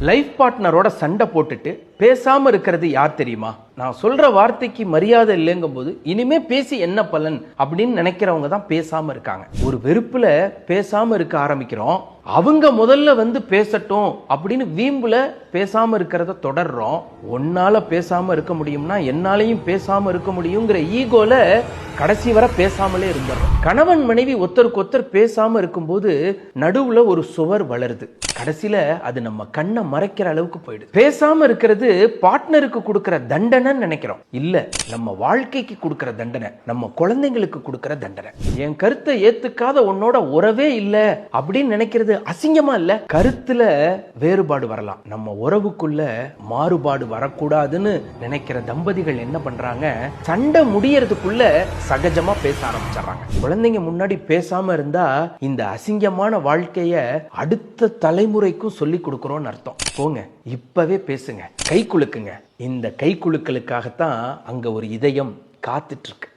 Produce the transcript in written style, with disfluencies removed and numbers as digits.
Life பார்ட்னரோட சண்டை போட்டுட்டு பேசாம இருக்கிறது யார் தெரியுமா? நான் சொல்ற வார்த்தைக்கு மரியாதை இல்லைங்கும் போது இனிமே பேசி என்ன பலன் அப்படின்னு நினைக்கிறவங்க தான் பேசாம இருக்காங்க. ஒரு வெறுப்புல பேசாம இருக்க ஆரம்பிக்கிறோம். அவங்க முதல்ல வந்து பேசட்டும் அப்படின்னு வீம்புல பேசாம இருக்கிறத தொடர்றோம். ஒன்னால பேசாம இருக்க முடியும்னா என்னாலையும் பேசாம இருக்க முடியுங்கிற ஈகோல கடைசி வரை பேசாமலே இருந்துடுறோம். கணவன் மனைவி ஒருத்தருக்கு ஒருத்தர் பேசாம இருக்கும்போது நடுவுல ஒரு சுவர் வளருது. கடைசியில அது நம்ம கண்ணை மறைக்கிற அளவுக்கு போயிடுது. பேசாம இருக்கிறது பார்ட்னருக்கு கொடுக்கிற தண்டனை நினைக்கிறோம். இல்ல, நம்ம வாழ்க்கைக்கு கொடுக்கிற தண்டனை, நம்ம குழந்தைங்களுக்கு கொடுக்கிற தண்டனை. என் கருத்தை ஏத்துக்காத உன்னோட உறவே இல்ல அப்படின்னு நினைக்கிறது அசிங்கமா இல்ல? கருத்துல வேறுபாடு வரலாம், நம்ம உறவுக்குள்ள மாறுபாடு வரக்கூடாதுன்னு நினைக்கிற தம்பதிகள் என்ன பண்றாங்க, சண்டை முடியறதுக்குள்ள சகஜமா பேச ஆரம்பிச்சிடறாங்க. குழந்தைங்க முன்னாடி பேசாம இருந்தா இந்த அசிங்கமான வாழ்க்கைய அடுத்த தலைமுறைக்கும் சொல்லி கொடுக்கிறோம்னு அர்த்தம். போங்க, இப்பவே பேசுங்க, கை குலுக்குங்க. இந்த கை குலுக்கலுக்காகத்தான் அங்க ஒரு இதயம் காத்துட்டு இருக்கு.